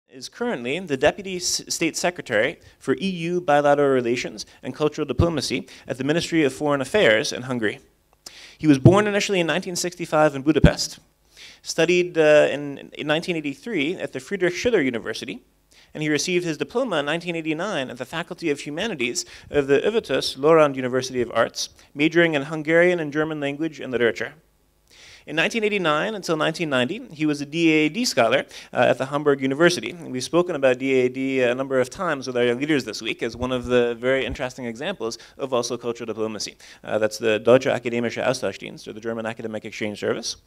is currently the Deputy State Secretary for EU Bilateral Relations and Cultural Diplomacy at the Ministry of Foreign Affairs in Hungary. He was born initially in 1965 in Budapest, studied in 1983 at the Friedrich Schiller University, and he received his diploma in 1989 at the Faculty of Humanities of the Ötvös Loránd University of Arts, majoring in Hungarian and German language and literature. In 1989 until 1990, he was a DAAD scholar at the Hamburg University. And we've spoken about DAAD a number of times with our young leaders this week as one of the very interesting examples of also cultural diplomacy. That's the Deutsche Akademische Austauschdienst, or the German Academic Exchange Service.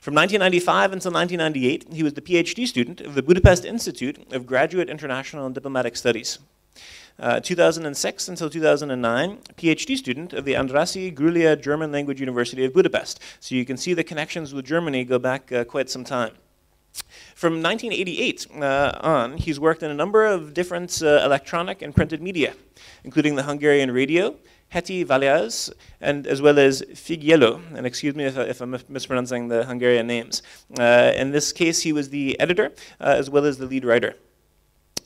From 1995 until 1998, he was the PhD student of the Budapest Institute of Graduate International and Diplomatic Studies. 2006 until 2009, PhD student of the Andrassy Grulia German Language University of Budapest. So you can see the connections with Germany go back quite some time. From 1988 on, he's worked in a number of different electronic and printed media, including the Hungarian radio, Heti Valiaz, and as well as Figyelő, and excuse me if I'm mispronouncing the Hungarian names. In this case, he was the editor as well as the lead writer.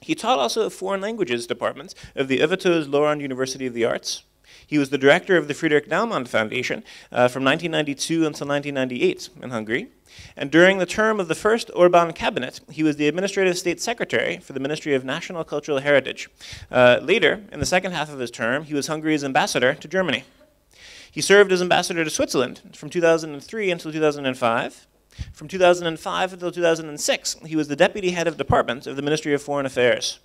He taught also foreign languages department of the Ötvös Loránd University of the Arts. He was the director of the Friedrich Naumann Foundation from 1992 until 1998 in Hungary. And during the term of the first Orbán cabinet, he was the administrative state secretary for the Ministry of National Cultural Heritage. Later, in the second half of his term, he was Hungary's ambassador to Germany. He served as ambassador to Switzerland from 2003 until 2005. From 2005 until 2006, he was the deputy head of department of the Ministry of Foreign Affairs.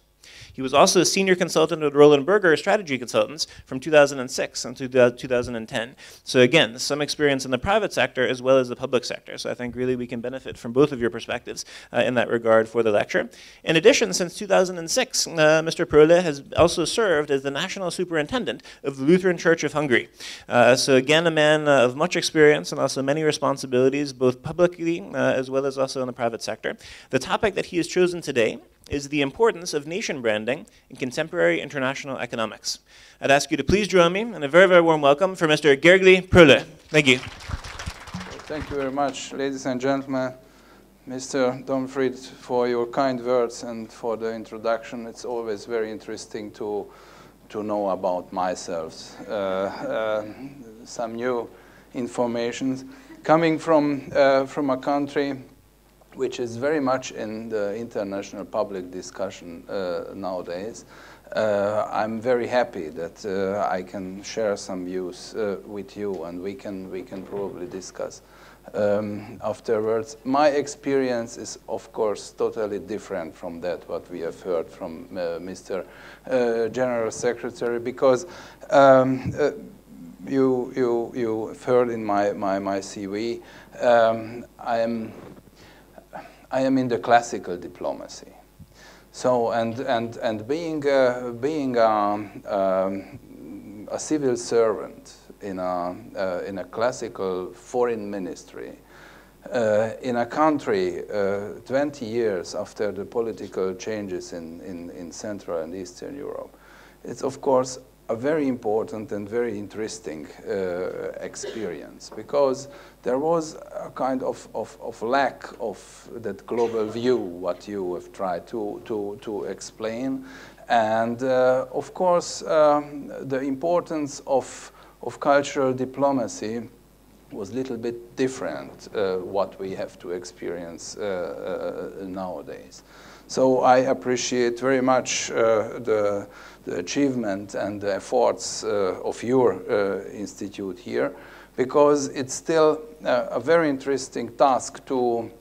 He was also a senior consultant at Roland Berger Strategy Consultants from 2006 until 2010. So again, some experience in the private sector as well as the public sector. So I think really we can benefit from both of your perspectives in that regard for the lecture. In addition, since 2006, Mr. Pröhle has also served as the National Superintendent of the Lutheran Church of Hungary. So again, a man of much experience and also many responsibilities, both publicly as well as also in the private sector. The topic that he has chosen today is the importance of nation branding in contemporary international economics. I'd ask you to please join me in a very, very warm welcome for Mr. Gergely Pröhle. Thank you. Thank you very much, ladies and gentlemen. Mr. Domfried, for your kind words and for the introduction. It's always very interesting to know about myself. Some new information. Coming from a country which is very much in the international public discussion nowadays. I'm very happy that I can share some views with you, and we can probably discuss afterwards. My experience is, of course, totally different from that what we have heard from Mr. General Secretary, because you have heard in my CV, I am in the classical diplomacy. So and being a civil servant in a classical foreign ministry in a country 20 years after the political changes in Central and Eastern Europe, it's of course a very important and very interesting experience, because there was a kind of lack of that global view what you have tried to explain, and of course the importance of cultural diplomacy was a little bit different what we have to experience nowadays. So I appreciate very much the achievement and the efforts of your institute here, because it's still a very interesting task to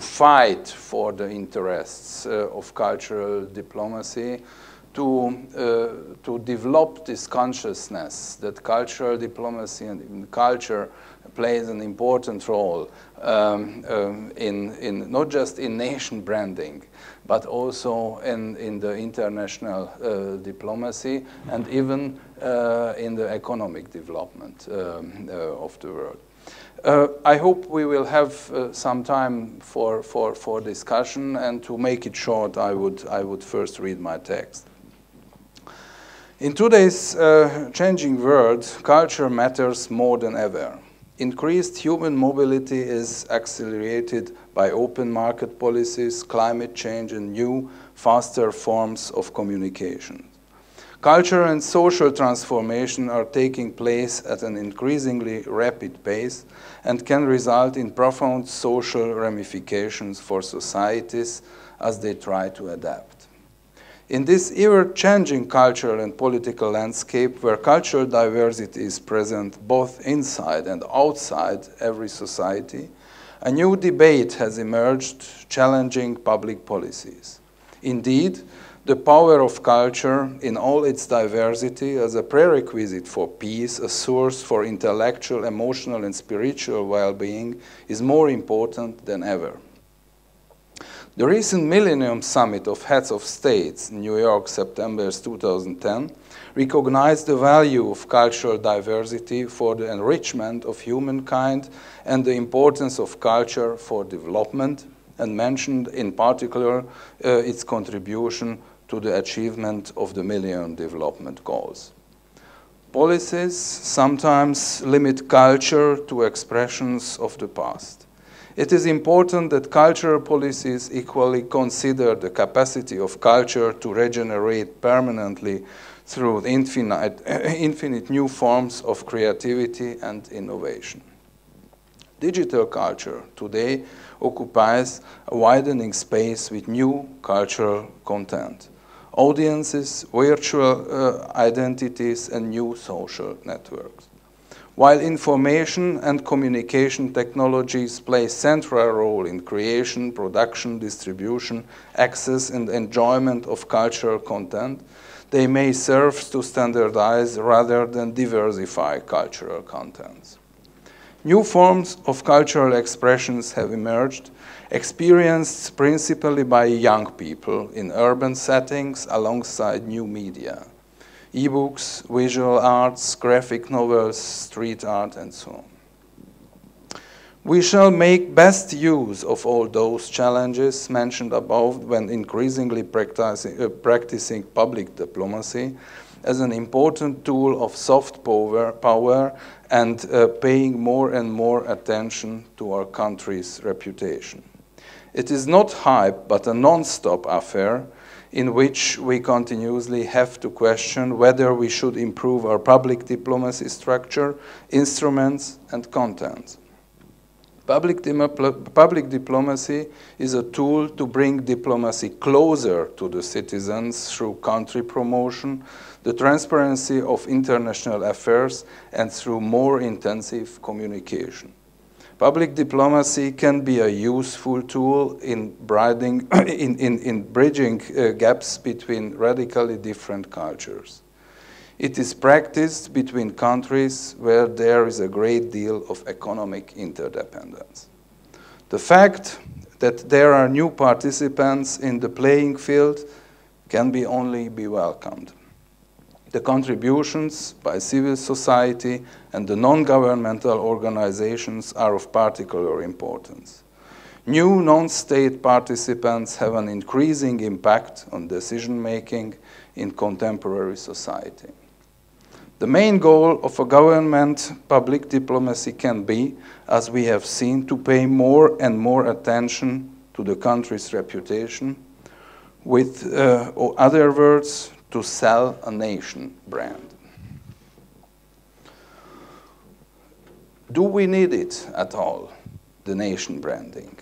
fight for the interests of cultural diplomacy, to develop this consciousness that cultural diplomacy and culture plays an important role in not just in nation branding, but also in the international diplomacy and even in the economic development of the world. I hope we will have some time for discussion, and to make it short, I would first read my text. In today's changing world, culture matters more than ever. Increased human mobility is accelerated by open market policies, climate change, and new, faster forms of communication. Cultural and social transformation are taking place at an increasingly rapid pace and can result in profound social ramifications for societies as they try to adapt. In this ever-changing cultural and political landscape, where cultural diversity is present both inside and outside every society, a new debate has emerged challenging public policies. Indeed, the power of culture in all its diversity as a prerequisite for peace, a source for intellectual, emotional, and spiritual well-being is more important than ever. The recent Millennium Summit of Heads of States in New York, September 2010, recognized the value of cultural diversity for the enrichment of humankind and the importance of culture for development, and mentioned in particular its contribution to the achievement of the Millennium Development Goals. Policies sometimes limit culture to expressions of the past. It is important that cultural policies equally consider the capacity of culture to regenerate permanently through infinite new forms of creativity and innovation. Digital culture today occupies a widening space with new cultural content, audiences, virtual identities, and new social networks. While information and communication technologies play a central role in creation, production, distribution, access, and enjoyment of cultural content, they may serve to standardize rather than diversify cultural contents. New forms of cultural expressions have emerged, experienced principally by young people in urban settings alongside new media. E-books, visual arts, graphic novels, street art, and so on. We shall make best use of all those challenges mentioned above when increasingly practicing public diplomacy as an important tool of soft power and paying more and more attention to our country's reputation. It is not hype, but a non-stop affair in which we continuously have to question whether we should improve our public diplomacy structure, instruments, and content. Public diplomacy is a tool to bring diplomacy closer to the citizens through country promotion, the transparency of international affairs, and through more intensive communication. Public diplomacy can be a useful tool in bridging gaps between radically different cultures. It is practiced between countries where there is a great deal of economic interdependence. The fact that there are new participants in the playing field can only be welcomed. The contributions by civil society and the non-governmental organizations are of particular importance. New non-state participants have an increasing impact on decision-making in contemporary society. The main goal of a government public diplomacy can be, as we have seen, to pay more and more attention to the country's reputation, with other words, to sell a nation brand. Do we need it at all, the nation branding?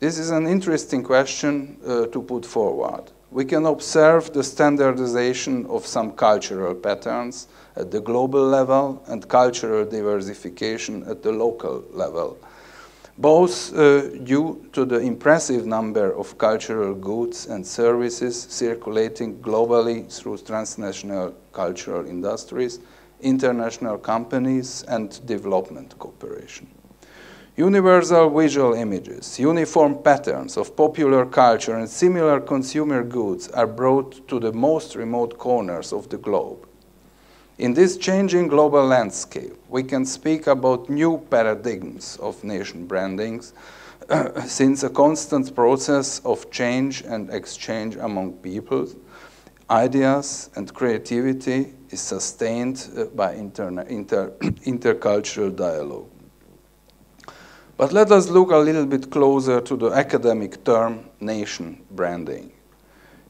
This is an interesting question to put forward. We can observe the standardization of some cultural patterns at the global level and cultural diversification at the local level, both due to the impressive number of cultural goods and services circulating globally through transnational cultural industries, international companies, and development cooperation. Universal visual images, uniform patterns of popular culture, and similar consumer goods are brought to the most remote corners of the globe. In this changing global landscape, we can speak about new paradigms of nation brandings, since a constant process of change and exchange among peoples, ideas, and creativity is sustained by intercultural dialogue. But let us look a little bit closer to the academic term nation branding.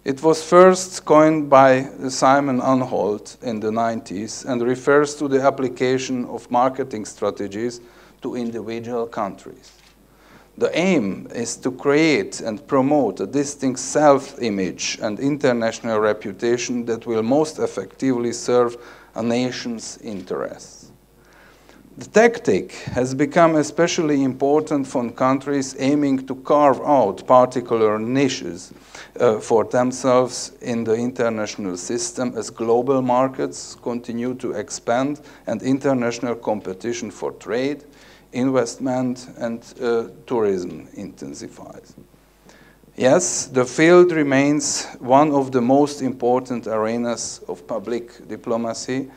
It was first coined by Simon Anholt in the 90s and refers to the application of marketing strategies to individual countries. The aim is to create and promote a distinct self-image and international reputation that will most effectively serve a nation's interests. The tactic has become especially important for countries aiming to carve out particular niches for themselves in the international system as global markets continue to expand and international competition for trade, investment, and tourism intensifies. Yes, the field remains one of the most important arenas of public diplomacy,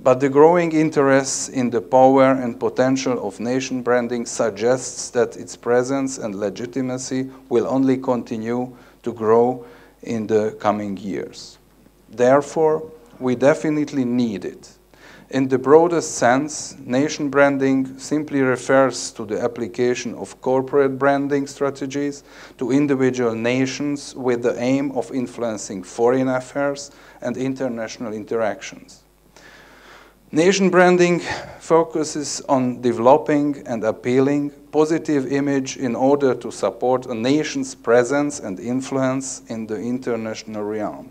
but the growing interest in the power and potential of nation branding suggests that its presence and legitimacy will only continue to grow in the coming years. Therefore, we definitely need it. In the broadest sense, nation branding simply refers to the application of corporate branding strategies to individual nations with the aim of influencing foreign affairs and international interactions. Nation branding focuses on developing and appealing positive image in order to support a nation's presence and influence in the international realm.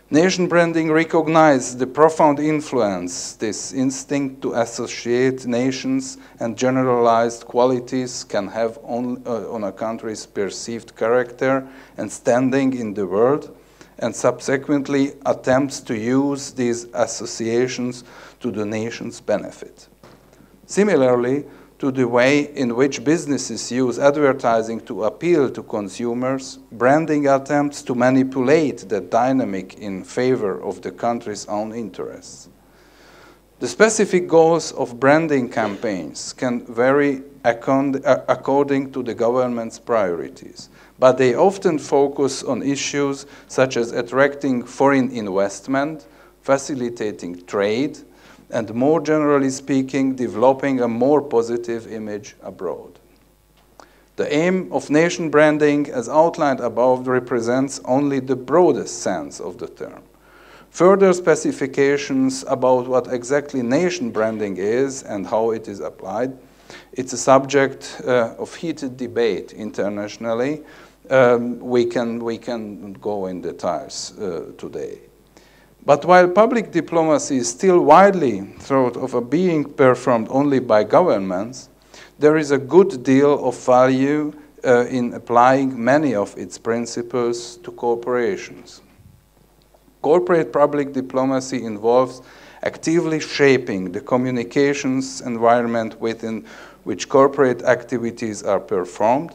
Nation branding recognizes the profound influence this instinct to associate nations and generalized qualities can have on a country's perceived character and standing in the world, and subsequently attempts to use these associations to the nation's benefit. Similarly to the way in which businesses use advertising to appeal to consumers, branding attempts to manipulate that dynamic in favor of the country's own interests. The specific goals of branding campaigns can vary according to the government's priorities, but they often focus on issues such as attracting foreign investment, facilitating trade, and more generally speaking, developing a more positive image abroad. The aim of nation branding, as outlined above, represents only the broadest sense of the term. Further specifications about what exactly nation branding is and how it is applied, it's a subject of heated debate internationally. We can go in details today. But while public diplomacy is still widely thought of being performed only by governments, there is a good deal of value in applying many of its principles to corporations. Corporate public diplomacy involves actively shaping the communications environment within which corporate activities are performed,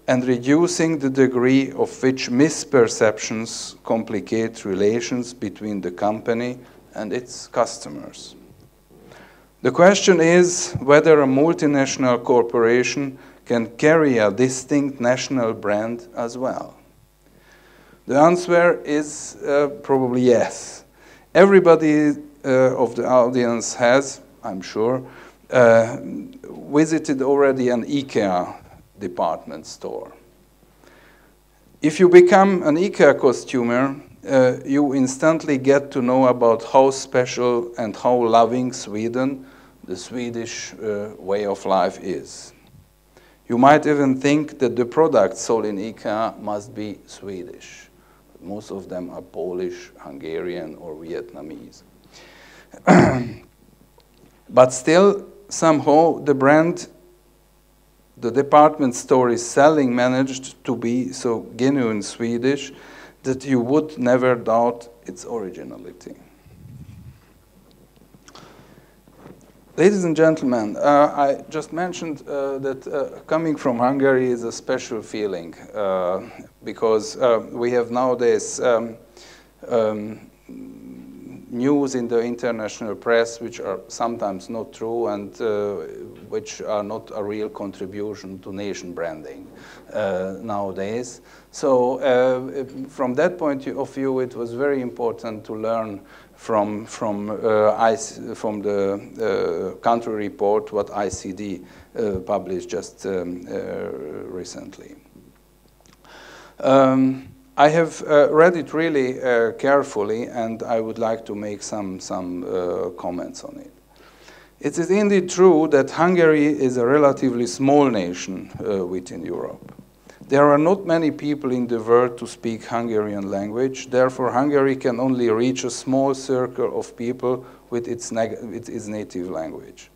and reducing the degree of which misperceptions complicate relations between the company and its customers. The question is whether a multinational corporation can carry a distinct national brand as well. The answer is probably yes. Everybody of the audience has, I'm sure, visited already an IKEA department store. If you become an IKEA customer, you instantly get to know about how special and how loving Sweden, the Swedish way of life is. You might even think that the products sold in IKEA must be Swedish. Most of them are Polish, Hungarian, or Vietnamese. But still, somehow, the brand the department store is selling managed to be so genuine Swedish that you would never doubt its originality. Ladies and gentlemen, I just mentioned that coming from Hungary is a special feeling because we have nowadays news in the international press which are sometimes not true and which are not a real contribution to nation branding nowadays. So from that point of view, it was very important to learn from the country report what ICD published just recently. I have read it really carefully, and I would like to make some comments on it. It is indeed true that Hungary is a relatively small nation within Europe. There are not many people in the world to speak Hungarian language. Therefore, Hungary can only reach a small circle of people with its native language.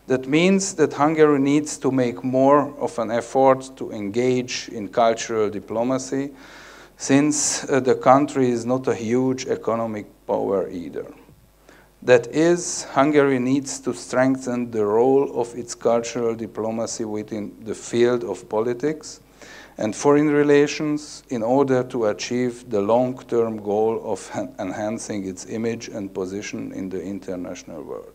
That means that Hungary needs to make more of an effort to engage in cultural diplomacy, since the country is not a huge economic power either. That is, Hungary needs to strengthen the role of its cultural diplomacy within the field of politics and foreign relations in order to achieve the long-term goal of enhancing its image and position in the international world.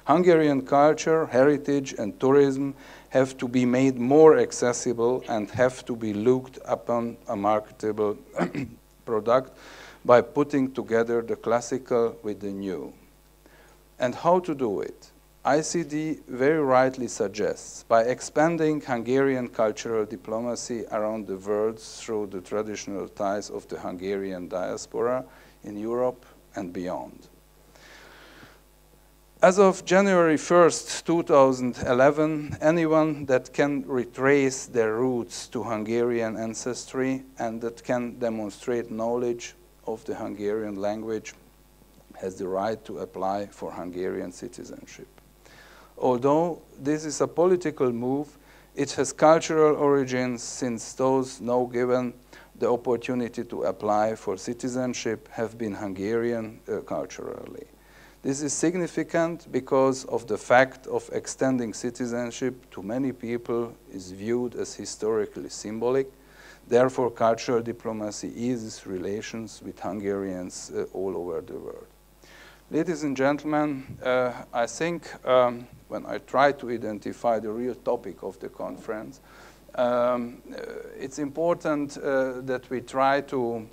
Hungarian culture, heritage, and tourism have to be made more accessible and have to be looked upon a marketable product by putting together the classical with the new. And how to do it? ICD very rightly suggests by expanding Hungarian cultural diplomacy around the world through the traditional ties of the Hungarian diaspora in Europe and beyond. As of January 1st, 2011, anyone that can retrace their roots to Hungarian ancestry and that can demonstrate knowledge of the Hungarian language has the right to apply for Hungarian citizenship. Although this is a political move, it has cultural origins, since those now given the opportunity to apply for citizenship have been Hungarian culturally. This is significant because of the fact of extending citizenship to many people is viewed as historically symbolic. Therefore, cultural diplomacy eases relations with Hungarians all over the world. Ladies and gentlemen, I think when I try to identify the real topic of the conference, it's important that we try to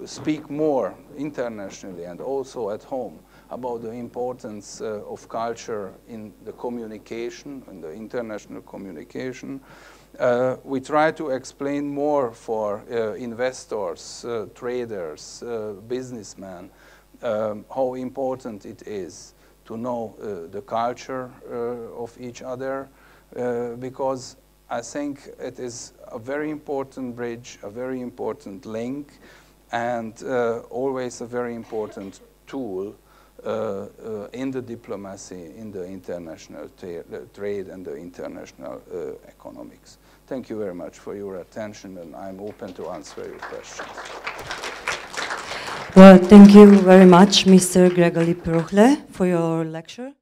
speak more internationally and also at home about the importance of culture in the communication, in the international communication. We try to explain more for investors, traders, businessmen, how important it is to know the culture of each other, because I think it is a very important bridge, a very important link, and always a very important tool in the diplomacy, in the international trade and the international economics. Thank you very much for your attention, and I'm open to answer your questions. Well, thank you very much, Mr. Gergely Pröhle, for your lecture.